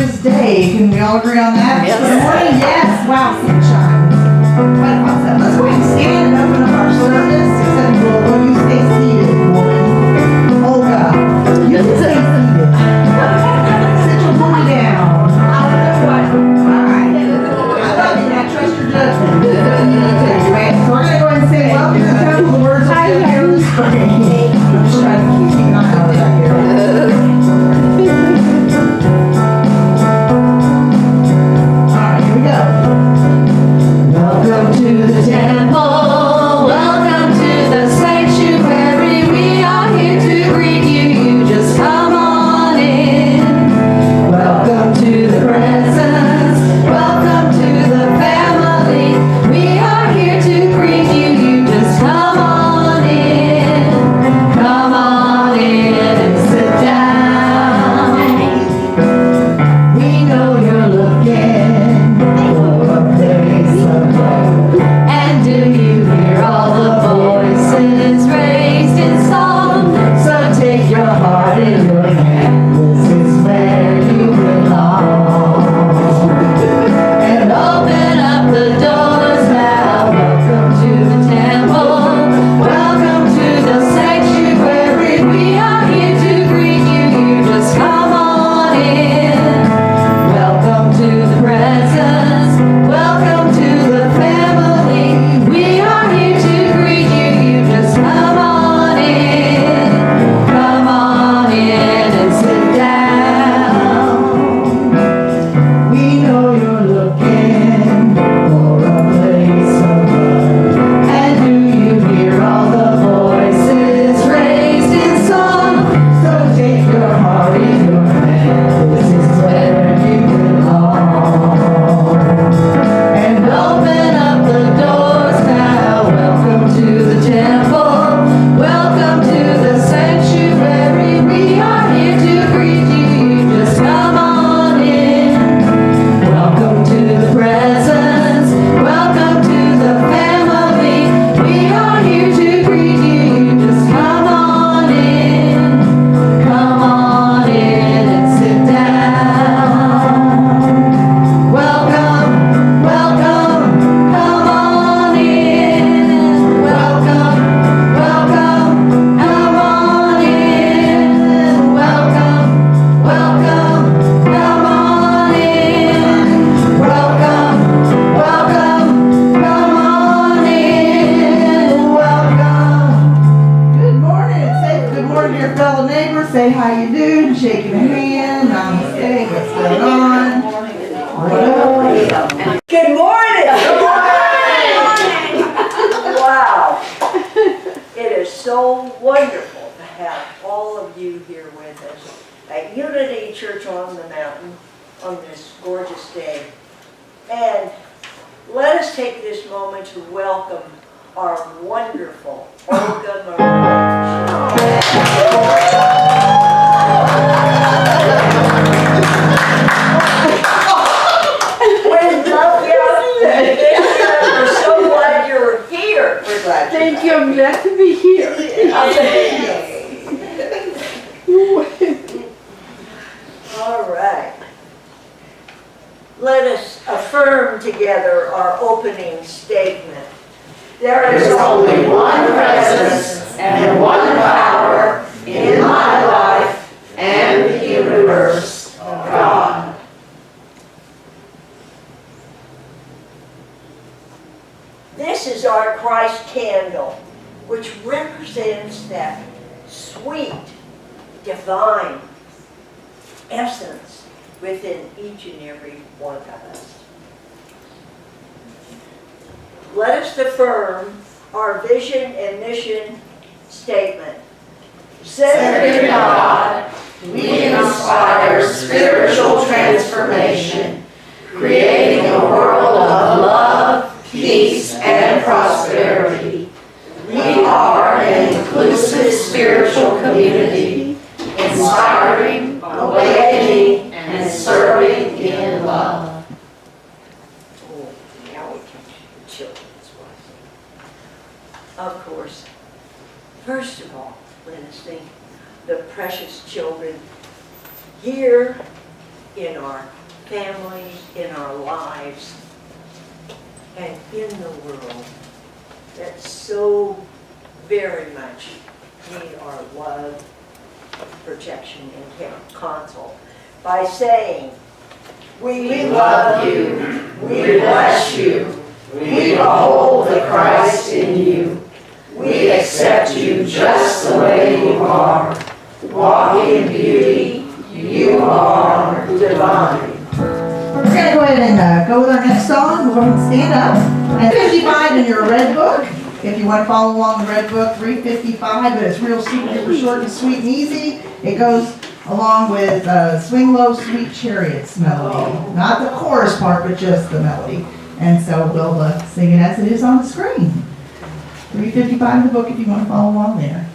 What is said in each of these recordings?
gorgeous day. Can we all agree on that? Yes. Good morning. Yes. Wow, sunshine. What awesome. Let's go ahead and stand and open up our service. Except will you stay seated, woman? Olga, you can stay seated. Sit your booty down. All right. I love you. I trust your judgment. So we're going to go ahead and say welcome to the temple. The words will still hear the screen. I'm just trying to keep an eye on that here. Welcome to the temple, welcome to the sanctuary. We are here to greet you, you just come on in. Welcome to the presence, welcome to the family. We are here to greet you, you just come on in. Come on in and sit down. We know you're looking for a place of hope. And do you hear all the voices raised in song? So take your heart in your hand, this is where you belong. And open up the doors now, welcome to the temple, welcome to the sanctuary. We are here to greet you, you just come on in. Welcome to the presence, welcome to the family. We are here to greet you, you just come on in. Come on in and sit down. We know you're looking for a place of love. And do you hear all the voices raised in song? So take your heart in your hand, this is where you belong. And open up the doors now, welcome to the temple, welcome to the sanctuary. We are here to greet you, you just come on in. Welcome to the presence, welcome to the family. We are here to greet you, you just come on in. Come on in and sit down. Welcome, welcome, come on in. Welcome, welcome, come on in. Welcome, welcome, come on in. Welcome, welcome, come on in. Welcome. Good morning. Say good morning to your fellow neighbors. Say how you do. Shaking a hand. Namaste. What's going on? What up? Good morning! Good morning! Wow. It is so wonderful to have all of you here with us at Unity Church on the Mountain on this gorgeous day. And let us take this moment to welcome our wonderful Olga Maria. We love you. We're so glad you're here. We're glad you're Thank you, I'm glad to be here. All right. Let us affirm together our opening statement. There is only one presence and one power in my life and the universe, God. This is our Christ candle, which represents that sweet, divine essence within each and every one of us. Let us affirm our vision and mission statement. Centered in God, we inspire spiritual transformation, creating a world of love, peace, and prosperity. We are an inclusive spiritual community, inspiring, awakening, and serving in love. Oh, now we can children's voice. Of course, first of all, let us think the precious children here in our family, in our lives, and in the world that so very much need our love, protection, and counsel by saying, we love you, we bless you, we behold the Christ in you, we accept you just the way you are. Walk in beauty, you are divine. We're going to go ahead and go with our next song. We're going to stand up. And 55 in your red book. If you want to follow along the red book, 355, but it's real super short and sweet and easy. It goes along with Swing Low, Sweet Chariots melody. Not the chorus part, but just the melody. And so we'll sing it as it is on the screen. 355 in the book if you want to follow along there.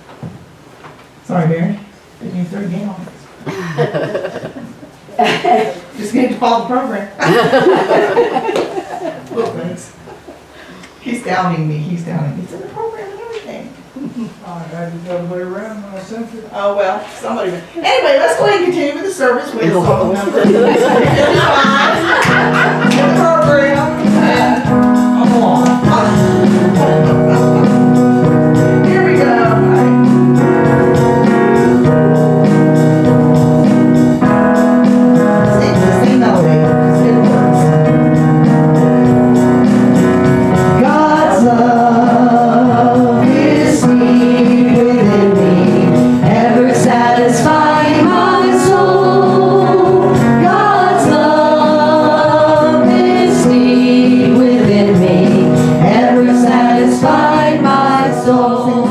Sorry, Barry. Didn't even throw your game on it. Just need to follow the program. Little things. He's downing me. He's downing me. It's in the program and everything. I had it the other way around when I sent it. Oh, well, somebody. Anyway, let's go ahead and continue with the service with song number 55 in the program. And come along. Here we go. Same melody. Just different words. God's love is deep within me, ever satisfying my soul. God's love is deep within me, ever satisfying my soul.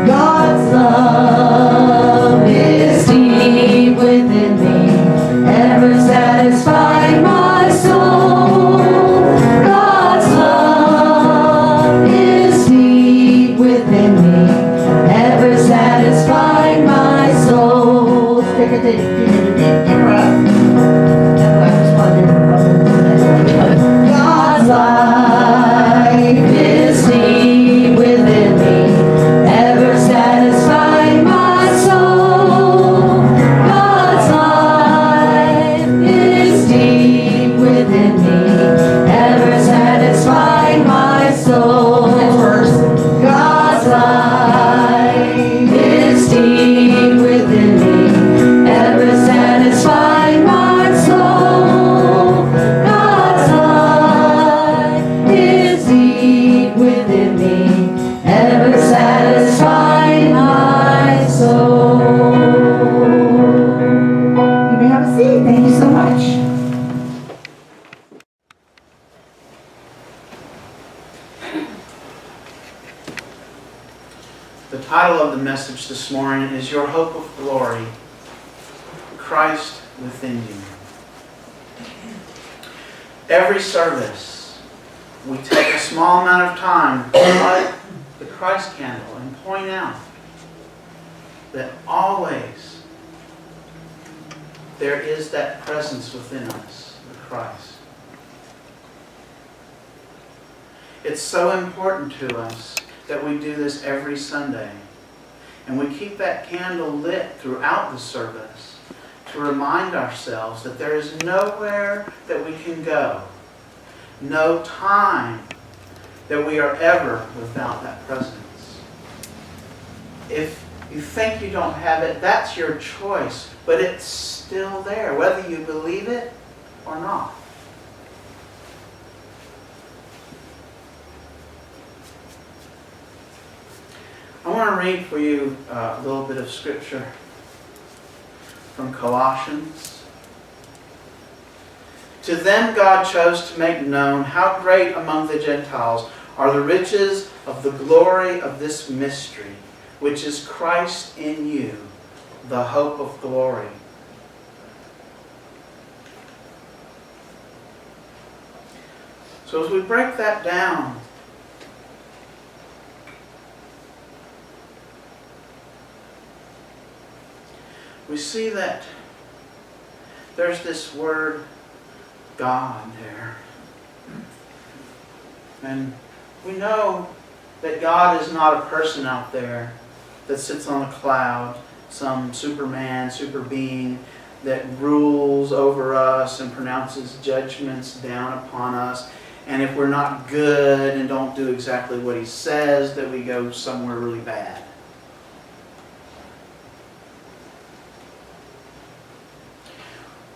God's love is deep within me, ever satisfying my soul. God's love is deep within me, ever satisfying my soul. Take a deep breath. God's life is deep within me, ever satisfying my soul. God's life is deep within me, ever satisfying my soul. God's life is deep within me, ever satisfying my soul. God's life is deep within me, ever satisfying my soul. You may have a seat. Thank you so much. The title of the message this morning is Your Hope of Glory, Christ Within You. Every service, we take a small amount of time to light the Christ candle and point out that always there is that presence within us, the Christ. It's so important to us that we do this every Sunday. And we keep that candle lit throughout the service to remind ourselves that there is nowhere that we can go, no time that we are ever without that presence. If you think you don't have it, that's your choice, but it's still there, whether you believe it or not. I want to read for you a little bit of scripture from Colossians. To them God chose to make known how great among the Gentiles are the riches of the glory of this mystery, which is Christ in you, the hope of glory. So as we break that down, we see that there's this word God there. And we know that God is not a person out there that sits on a cloud, some superman, super being that rules over us and pronounces judgments down upon us. And if we're not good and don't do exactly what he says, that we go somewhere really bad.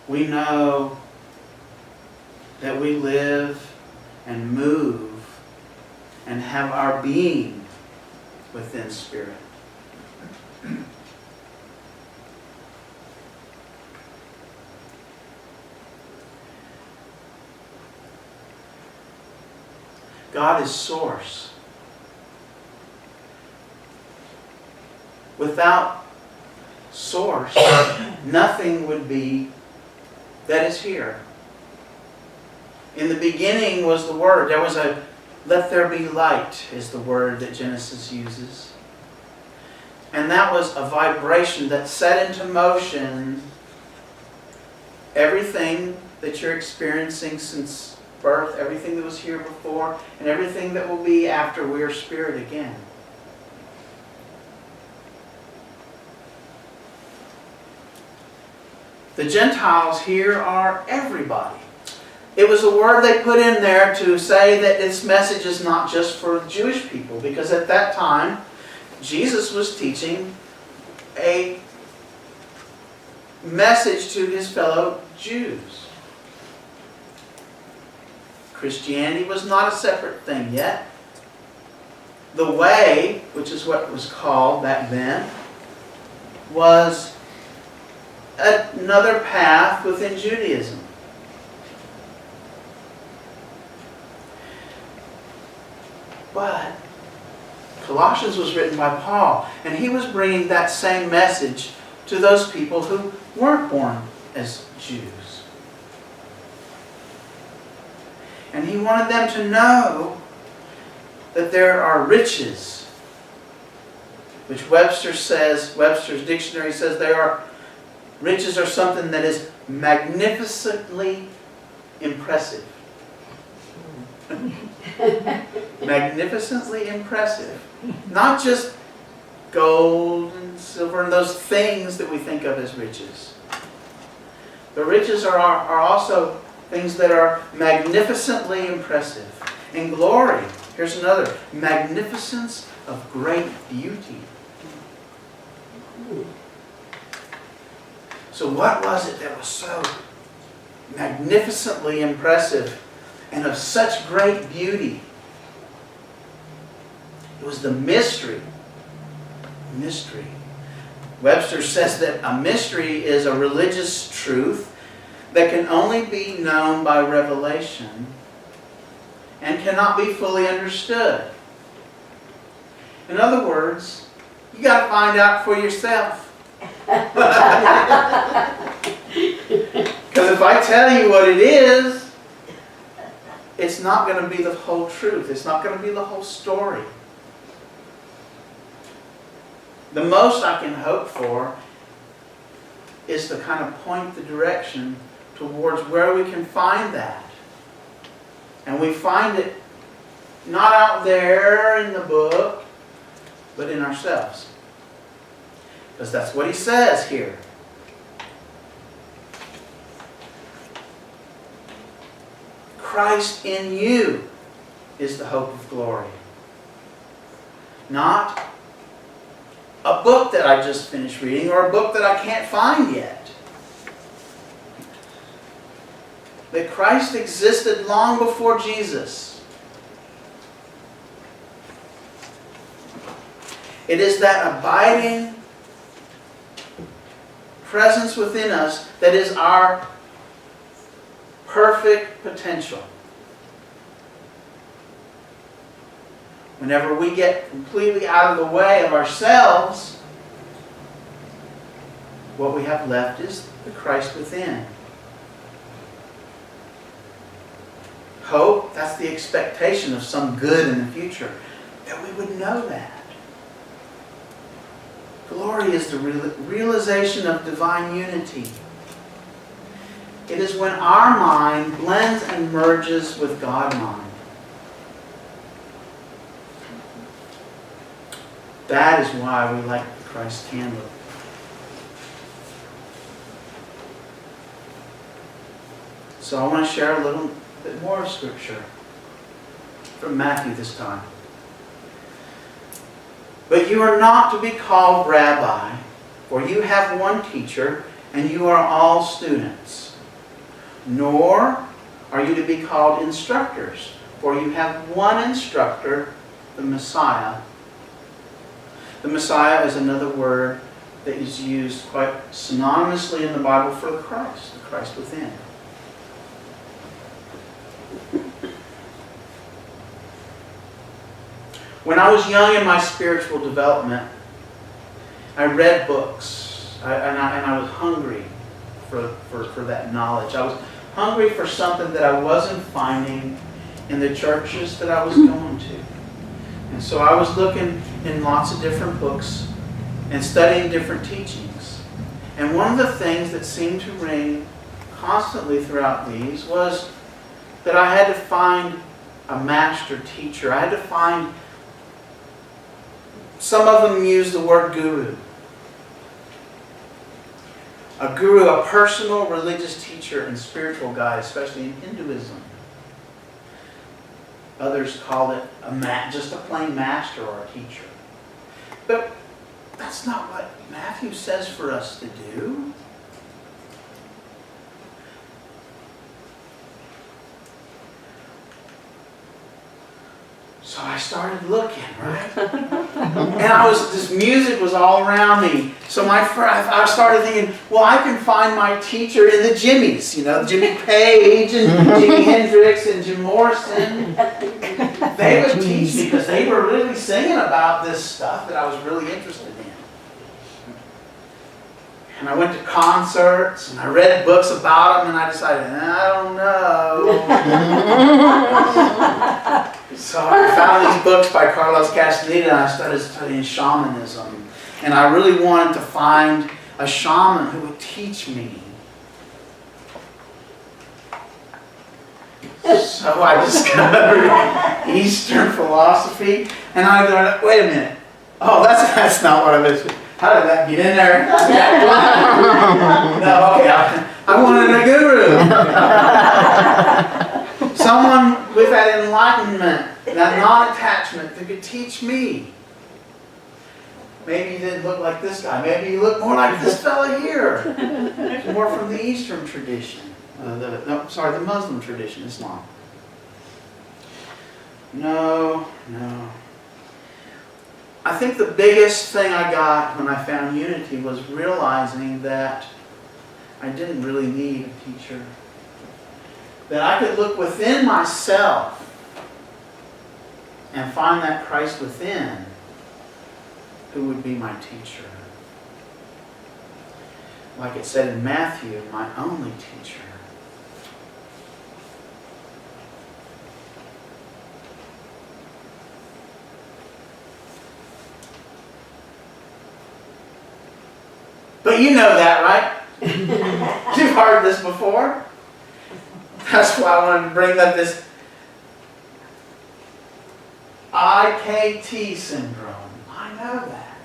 We know that we live and move and have our being within Spirit. God is source. Without source, nothing would be that is here. In the beginning was the Word. There was a "let there be light" is the word that Genesis uses. And that was a vibration that set into motion everything that you're experiencing since birth, everything that was here before, and everything that will be after we are spirit again. The Gentiles here are everybody. It was a word they put in there to say that this message is not just for Jewish people, because at that time, Jesus was teaching a message to his fellow Jews. Christianity was not a separate thing yet. The way, which is what it was called back then, was another path within Judaism. But Colossians was written by Paul, and he was bringing that same message to those people who weren't born as Jews. And he wanted them to know that there are riches, which Webster's dictionary says riches are something that is magnificently impressive. Magnificently impressive. Not just gold and silver and those things that we think of as riches. The riches are also things that are magnificently impressive. And glory, here's another, magnificence of great beauty. So what was it that was so magnificently impressive and of such great beauty? It was the mystery. Mystery. Webster says that a mystery is a religious truth that can only be known by revelation and cannot be fully understood. In other words, you got to find out for yourself. Because if I tell you what it is, it's not going to be the whole truth. It's not going to be the whole story. The most I can hope for is to kind of point the direction towards where we can find that. And we find it not out there in the book, but in ourselves. Because that's what he says here. Christ in you is the hope of glory. Not a book that I just finished reading or a book that I can't find yet. That Christ existed long before Jesus. It is that abiding presence within us that is our perfect potential. Whenever we get completely out of the way of ourselves, what we have left is the Christ within. Hope, that's the expectation of some good in the future. That we would know that. Glory is the realization of divine unity. It is when our mind blends and merges with God's mind. That is why we light the Christ candle. So I want to share a little bit more of Scripture from Matthew this time. But you are not to be called rabbi, for you have one teacher, and you are all students. Nor are you to be called instructors, for you have one instructor, the Messiah. The Messiah is another word that is used quite synonymously in the Bible for the Christ within. When I was young in my spiritual development, I read books, and I was hungry for that knowledge. I was hungry for something that I wasn't finding in the churches that I was going to. And so I was looking in lots of different books and studying different teachings. And one of the things that seemed to ring constantly throughout these was that I had to find a master teacher. I had to find, some of them use the word guru. A guru, a personal religious teacher and spiritual guide, especially in Hinduism. Others call it just a plain master or a teacher. But that's not what Matthew says for us to do. So I started looking, right? And this music was all around me. So I started thinking, well, I can find my teacher in the Jimmys, Jimmy Page and Jimi Hendrix and Jim Morrison. They would teach me because they were really singing about this stuff that I was really interested in. And I went to concerts and I read books about them and I decided, I don't know. So I found these books by Carlos Castaneda and I started studying shamanism. And I really wanted to find a shaman who would teach me. So I discovered Eastern philosophy and I thought, wait a minute. Oh, that's not what I was. How did that get in there? No, okay. I wanted a guru. Someone with that enlightenment, that non-attachment that could teach me. Maybe he didn't look like this guy. Maybe he looked more like this fella here. More from the Eastern tradition. The Muslim tradition, Islam. No. I think the biggest thing I got when I found unity was realizing that I didn't really need a teacher. That I could look within myself and find that Christ within who would be my teacher. Like it said in Matthew, my only teacher. But you know that, right? You've heard this before. That's why I wanted to bring up this IKT syndrome. I know that.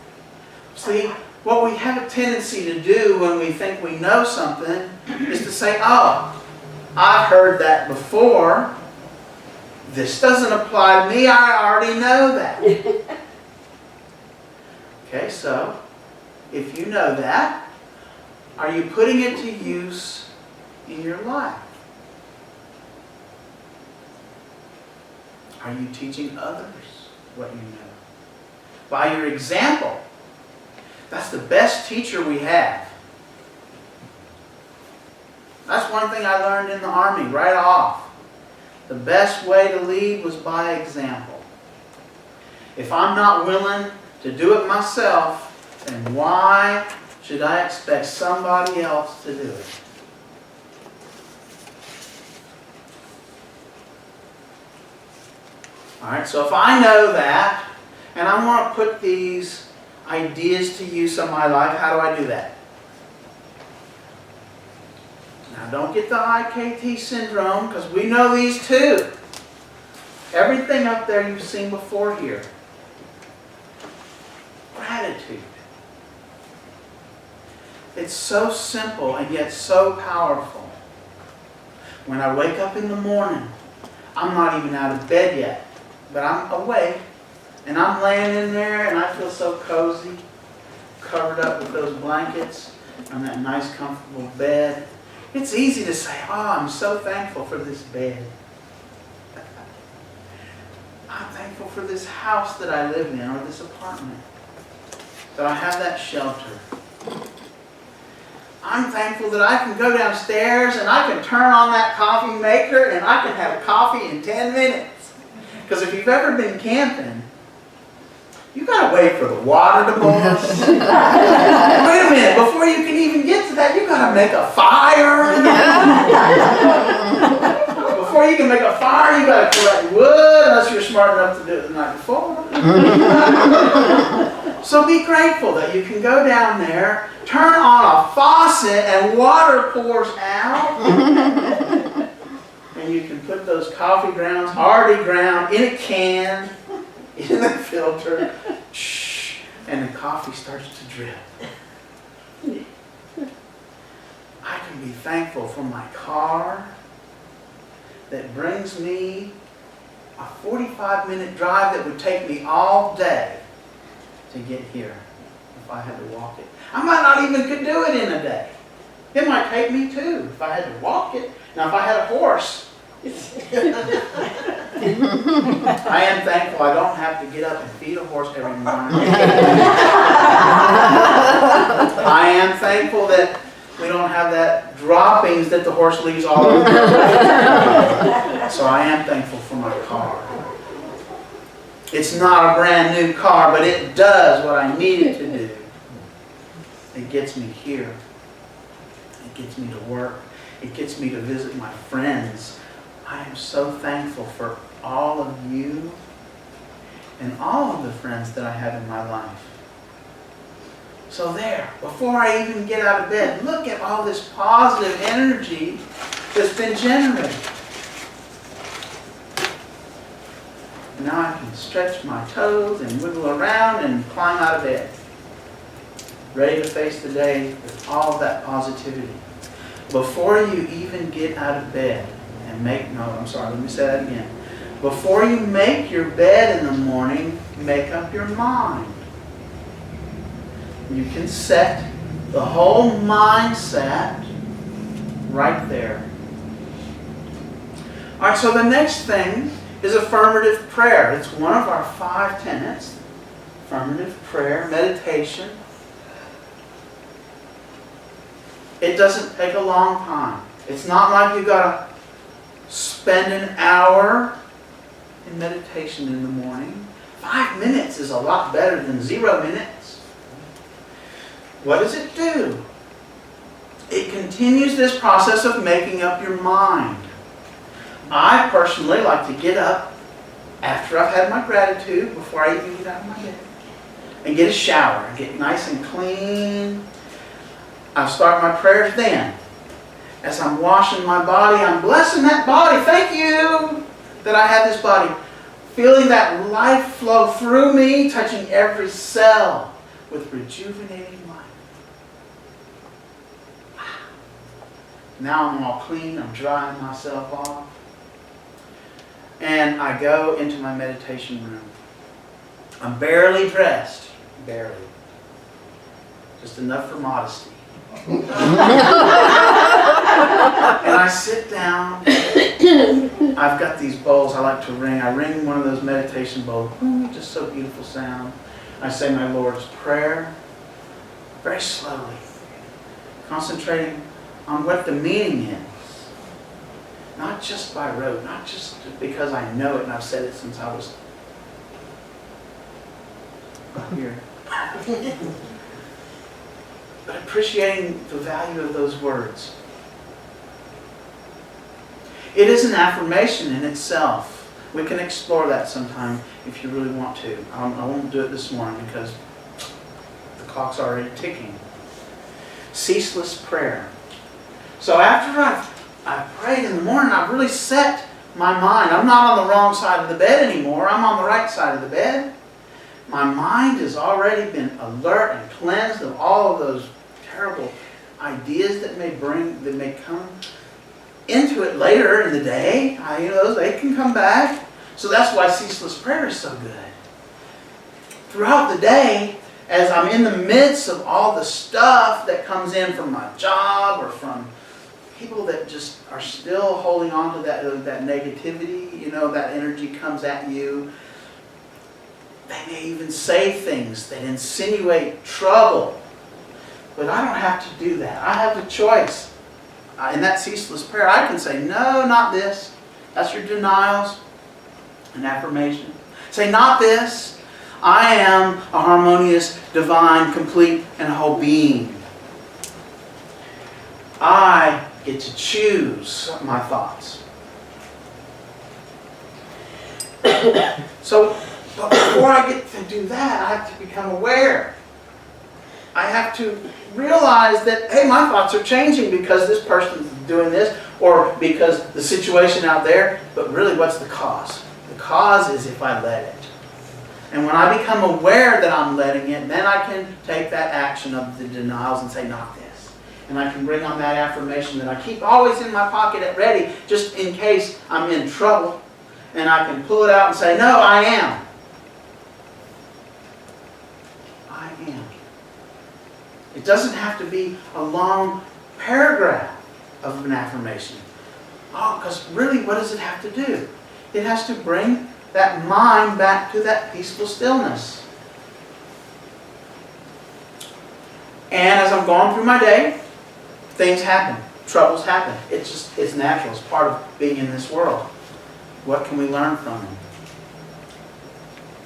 See, what we have a tendency to do when we think we know something is to say, oh, I've heard that before. This doesn't apply to me. I already know that. Okay, so if you know that, are you putting it to use in your life? Are you teaching others what you know? By your example. That's the best teacher we have. That's one thing I learned in the Army right off. The best way to lead was by example. If I'm not willing to do it myself, then why should I expect somebody else to do it? Alright, so if I know that, and I want to put these ideas to use in my life, how do I do that? Now don't get the IKT syndrome, because we know these too. Everything up there you've seen before here. Gratitude. It's so simple and yet so powerful. When I wake up in the morning, I'm not even out of bed yet, but I'm awake, and I'm laying in there, and I feel so cozy, covered up with those blankets on that nice, comfortable bed. It's easy to say, oh, I'm so thankful for this bed. I'm thankful for this house that I live in, or this apartment, that I have that shelter. I'm thankful that I can go downstairs and I can turn on that coffee maker and I can have coffee in 10 minutes. Because if you've ever been camping, you got to wait for the water to boil. Wait a minute, before you can even get to that, you got to make a fire. Before you can make a fire, you got to collect wood, unless you're smart enough to do it the night before. So be grateful that you can go down there, turn on a faucet, and water pours out. And you can put those coffee grounds, already ground, in a can, in the filter, and the coffee starts to drip. I can be thankful for my car that brings me a 45-minute drive that would take me all day to get here if I had to walk it. I might not even could do it in a day. It might take me 2 if I had to walk it. Now if I had a horse, I am thankful I don't have to get up and feed a horse every morning. I am thankful that we don't have that droppings that the horse leaves all over. So I am thankful for my car. It's not a brand new car, but it does what I need it to do. It gets me here. It gets me to work. It gets me to visit my friends. I am so thankful for all of you and all of the friends that I have in my life. So there, before I even get out of bed, look at all this positive energy that's been generated. Now I can stretch my toes and wiggle around and climb out of bed. Ready to face the day with all of that positivity. Before you even get out of bed and let me say that again. Before you make your bed in the morning, make up your mind. You can set the whole mindset right there. All right, so the next thing is affirmative prayer. It's one of our 5 tenets. Affirmative prayer, meditation. It doesn't take a long time. It's not like you've got to spend an hour in meditation in the morning. 5 minutes is a lot better than 0 minutes. What does it do? It continues this process of making up your mind. I personally like to get up after I've had my gratitude, before I even get out of my bed, and get a shower and get nice and clean. I'll start my prayers then. As I'm washing my body, I'm blessing that body. Thank you that I have this body. Feeling that life flow through me, touching every cell with rejuvenating life. Now I'm all clean, I'm drying myself off. And I go into my meditation room. I'm barely dressed. Barely. Just enough for modesty. And I sit down. I've got these bowls I like to ring. I ring one of those meditation bowls. Just so beautiful sound. I say my Lord's Prayer very slowly, concentrating on what the meaning is. Not just by rote, not just because I know it and I've said it since I was here. But appreciating the value of those words. It is an affirmation in itself. We can explore that sometime if you really want to. I won't do it this morning because the clock's already ticking. Ceaseless prayer. So after I've prayed in the morning, I've really set my mind. I'm not on the wrong side of the bed anymore. I'm on the right side of the bed. My mind has already been alert and cleansed of all of those terrible ideas that may come. into it later in the day. They can come back. So that's why ceaseless prayer is so good. Throughout the day, as I'm in the midst of all the stuff that comes in from my job or from people that just are still holding on to that negativity, that energy comes at you. They may even say things that insinuate trouble. But I don't have to do that. I have the choice. In that ceaseless prayer, I can say, no, not this. That's your denials and affirmation. Say, not this. I am a harmonious, divine, complete, and whole being. I get to choose my thoughts. So, but before I get to do that, I have to become aware. I have to realize that, hey, my thoughts are changing because this person's doing this, or because the situation out there, but really what's the cause? The cause is if I let it. And when I become aware that I'm letting it, then I can take that action of the denials and say, not this. And I can bring on that affirmation that I keep always in my pocket at ready, just in case I'm in trouble. And I can pull it out and say, no, I am. I am. It doesn't have to be a long paragraph of an affirmation. Because really, what does it have to do? It has to bring that mind back to that peaceful stillness. And as I'm going through my day, things happen. Troubles happen. It's natural. It's part of being in this world. What can we learn from them?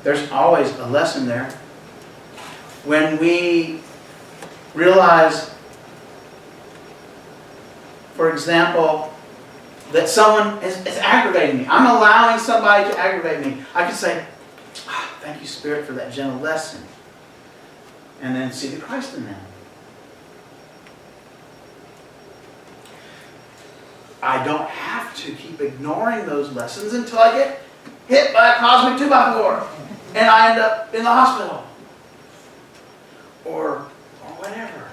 There's always a lesson there. When we realize, for example, that someone is aggravating me. I'm allowing somebody to aggravate me. I can say, thank you, Spirit, for that gentle lesson. And then see the Christ in them. I don't have to keep ignoring those lessons until I get hit by a cosmic 2x4 and I end up in the hospital. Or whatever.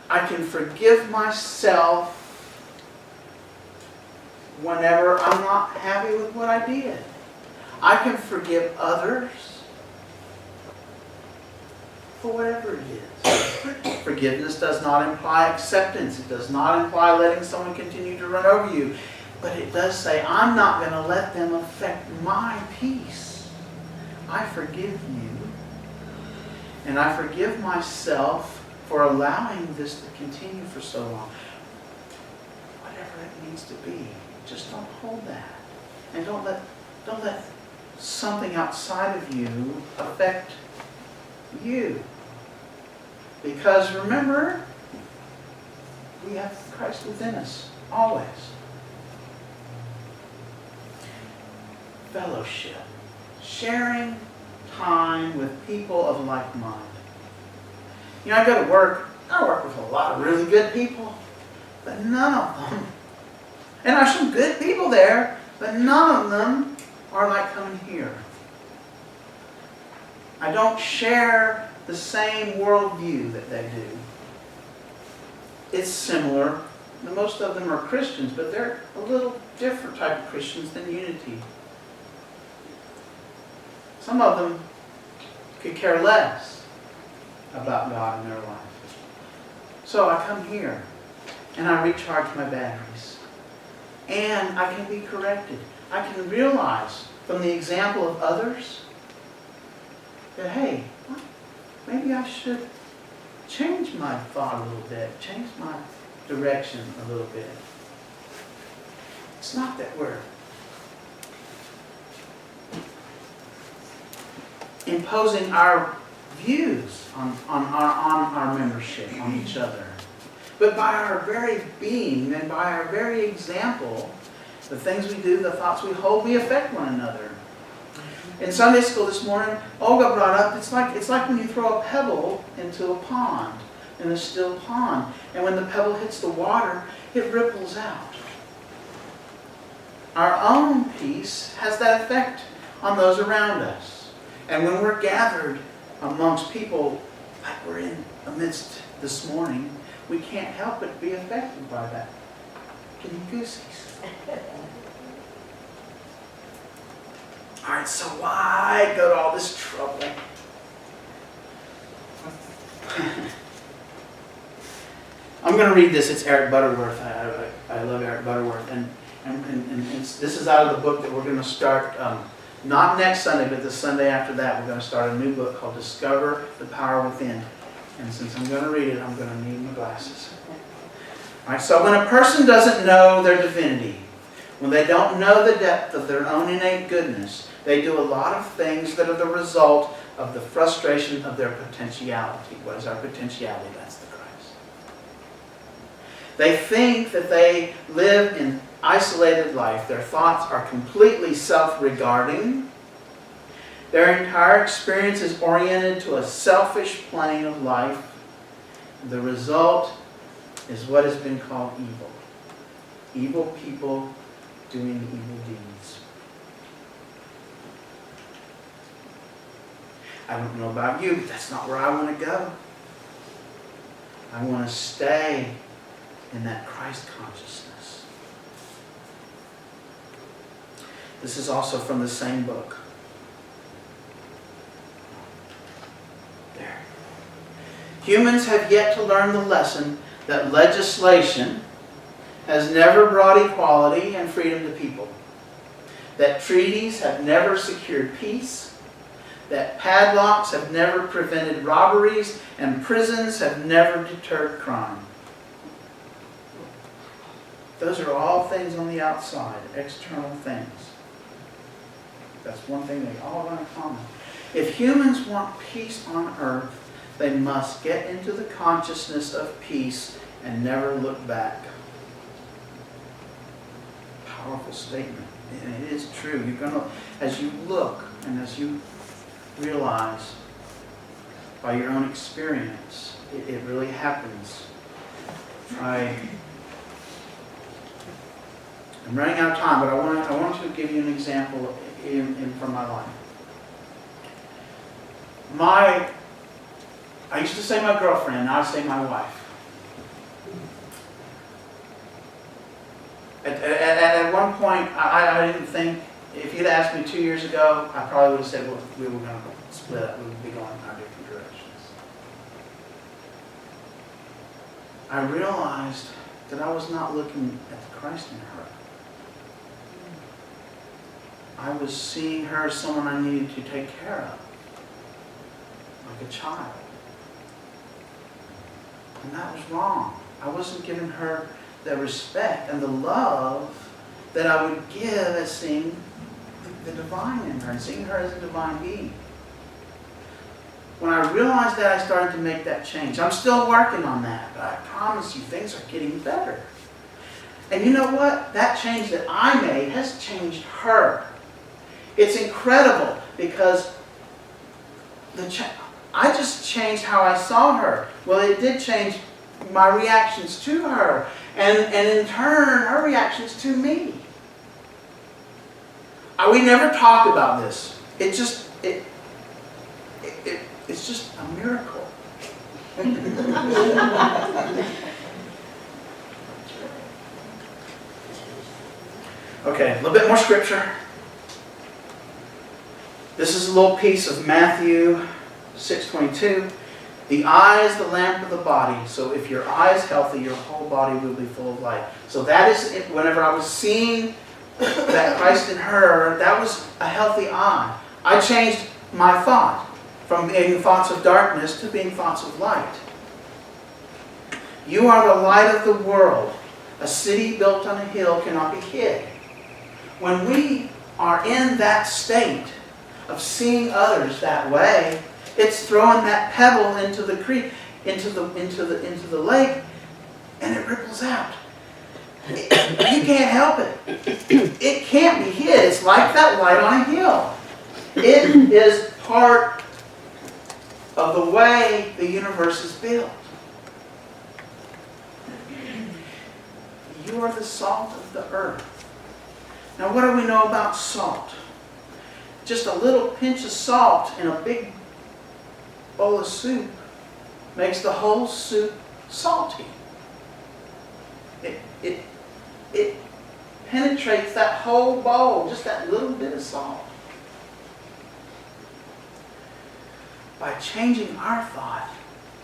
I can forgive myself whenever I'm not happy with what I did. I can forgive others for whatever it is. Forgiveness does not imply acceptance. It does not imply letting someone continue to run over you. But it does say, I'm not going to let them affect my peace. I forgive you. And I forgive myself for allowing this to continue for so long. Whatever it needs to be. Just don't hold that. And don't let something outside of you affect you. Because remember, we have Christ within us, always. Fellowship. Sharing time with people of like mind. I go to work. I work with a lot of really good people, but none of them. And there's some good people there, but none of them are like coming here. I don't share the same worldview that they do. It's similar. Most of them are Christians, but they're a little different type of Christians than Unity. Some of them could care less about God in their life. So I come here and I recharge my batteries. And I can be corrected. I can realize from the example of others that, hey, maybe I should change my thought a little bit, change my direction a little bit. It's not that we're imposing our views on our membership, on each other. But by our very being and by our very example, the things we do, the thoughts we hold, we affect one another. In Sunday school this morning, Olga brought up, it's like when you throw a pebble into a pond, in a still pond. And when the pebble hits the water, it ripples out. Our own peace has that effect on those around us. And when we're gathered amongst people like we're in amidst this morning, we can't help but be affected by that. getting goosies. All right, so why go to all this trouble? I'm going to read this. It's Eric Butterworth. I love Eric Butterworth. And this is out of the book that we're going to start, not next Sunday, but the Sunday after that. We're going to start a new book called Discover the Power Within. And since I'm going to read it, I'm going to need my glasses. All right, so when a person doesn't know their divinity, when they don't know the depth of their own innate goodness, they do a lot of things that are the result of the frustration of their potentiality. What is our potentiality? That's the Christ. They think that they live in isolated life. Their thoughts are completely self-regarding. Their entire experience is oriented to a selfish plane of life. The result is what has been called evil. Evil people doing evil deeds. I don't know about you, but that's not where I want to go. I want to stay in that Christ consciousness. This is also from the same book. There. Humans have yet to learn the lesson that legislation has never brought equality and freedom to people. That treaties have never secured peace. That padlocks have never prevented robberies, and prisons have never deterred crime. Those are all things on the outside, external things. That's one thing they all have in common. If humans want peace on earth, they must get into the consciousness of peace and never look back. Powerful statement. And it is true. You're going to, as you look and as you realize by your own experience, it really happens. I'm running out of time, but I want to give you an example from my life. I used to say my girlfriend, now I say my wife. At one point, I didn't think, if you'd asked me 2 years ago, I probably would have said, well, we were going to split up. We would be going in our different directions. I realized that I was not looking at the Christ in her. I was seeing her as someone I needed to take care of, like a child. And that was wrong. I wasn't giving her the respect and the love that I would give as seeing the divine in her and seeing her as a divine being. When I realized that, I started to make that change. I'm still working on that, but I promise you things are getting better. And you know what? That change that I made has changed her. It's incredible because I just changed how I saw her. Well, it did change my reactions to her. And in turn, her reactions to me. We never talked about this. It's just a miracle. Okay, a little bit more scripture. This is a little piece of Matthew 6:22. The eye is the lamp of the body. So if your eye is healthy, your whole body will be full of light. So that is it. Whenever I was seeing that Christ in her, that was a healthy eye. I changed my thought from being thoughts of darkness to being thoughts of light. You are the light of the world. A city built on a hill cannot be hid. When we are in that state of seeing others that way, it's throwing that pebble into the creek, into the lake, and it ripples out. You can't help it. It can't be hid. It's like that light on a hill. It is part of the way the universe is built. You are the salt of the earth. Now, what do we know about salt? Just a little pinch of salt in a big bowl of soup it penetrates that whole bowl, just that little bit of salt. By changing our thought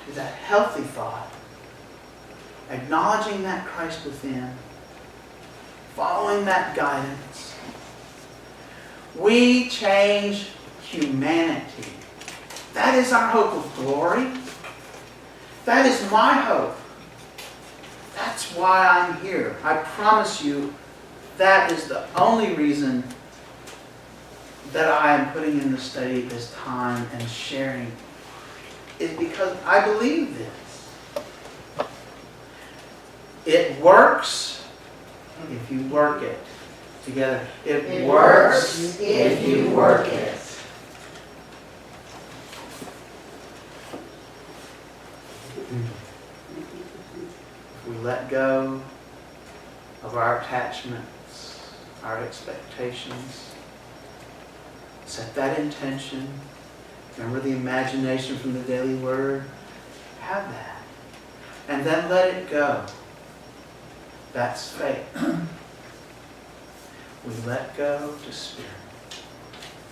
to that healthy thought, acknowledging that Christ within, following that guidance, we change humanity. That is our hope of glory. That is my hope. That's why I'm here. I promise you, that is the only reason that I am putting in the study this time and sharing, is because I believe this. It works if you work it together. It works if you work it. If we let go of our attachments, our expectations, set that intention. Remember the imagination from the daily word? Have that. And then let it go. That's faith. We let go to Spirit.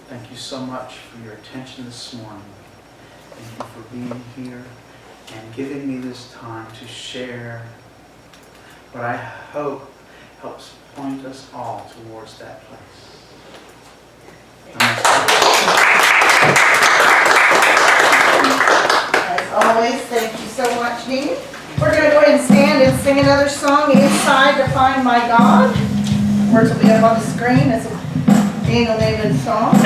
Thank you so much for your attention this morning. Thank you for being here and giving me this time to share what I hope helps point us all towards that place. As always, thank you so much, Dean. We're going to go ahead and stand and sing another song, Inside to Find My God. Words will be up on the screen. It's a Daniel David song.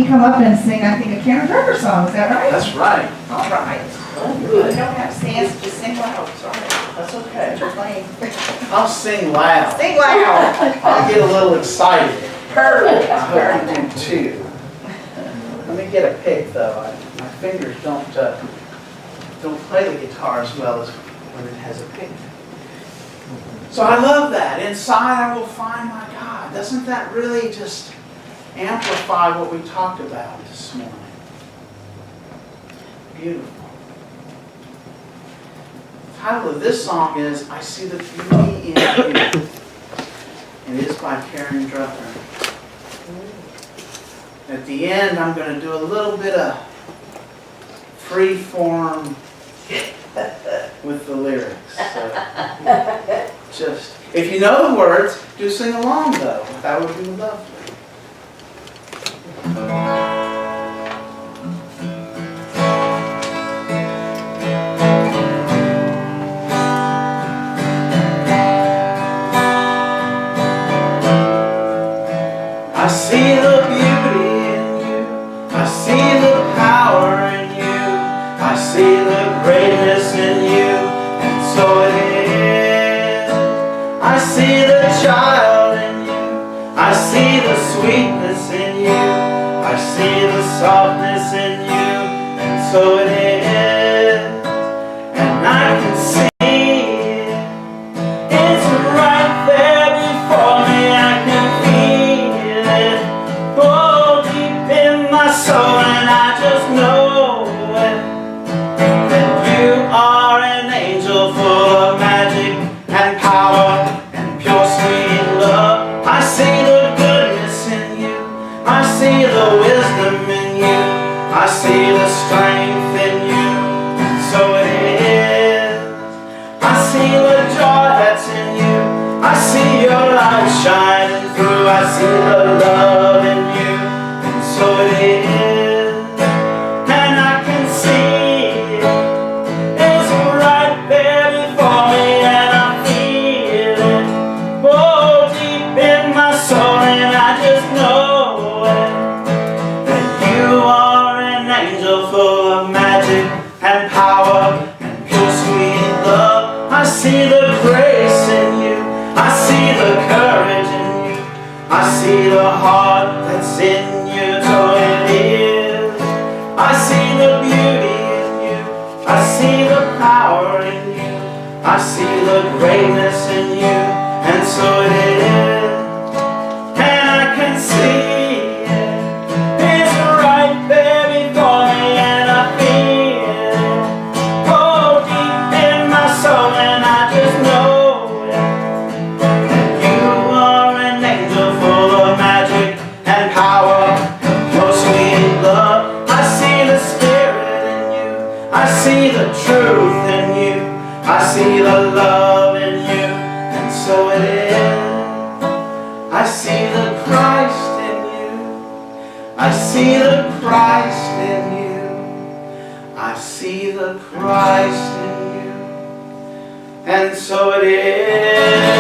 Come up and sing, I think, a Karen Trevor song. Is that right? That's right. All right. You don't have to stand, just sing loud. Sorry. That's okay. You're playing. I'll sing loud. Sing loud. I'll get a little excited. Perfect. I hope you do too. Let me get a pick though. My fingers don't play the guitar as well as when it has a pick. So I love that. Inside I will find my God. Doesn't that really just amplify what we talked about this morning? Beautiful. The title of this song is I See the Beauty in You. And it is by Karen Drucker. At the end, I'm going to do a little bit of free form with the lyrics. So just, if you know the words, do sing along though. That would be lovely. I see the beauty in you. I see the power in you. I see the greatness in you. And so it is. I see the child in you. I see the sweetness in you. I see the softness in you. And so it is. And I can see it. It's right there before me. I can feel it. Oh, deep in my soul. And I just know it. That you are an angel full of magic and power and pure sweet love. I see the goodness in you. I see the wisdom in you. I see the strength in you. And so it is. I see the joy that's in you. I see your light shining through. I see the love in you. And so it is. And I can see it. It's right there before me and I feel it. Oh, deep in my soul and I just know it. That you are an angel full of magic and power and pure sweet love. I see the grace in you. I see the courage in you. I see the heart that's in you. So it is. I see the beauty in you. I see the power in you. I see the greatness in you. And so it is. And I can see it. It's right there before me and I feel it. Oh, deep in my soul and I just know it. That you are an angel full of magic and power and pure sweet love. I see the spirit in you. I see the truth in you. I see the love in you. And so it is. I see the Christ in you. I see the Christ in you. I see the Christ in you. And so it is.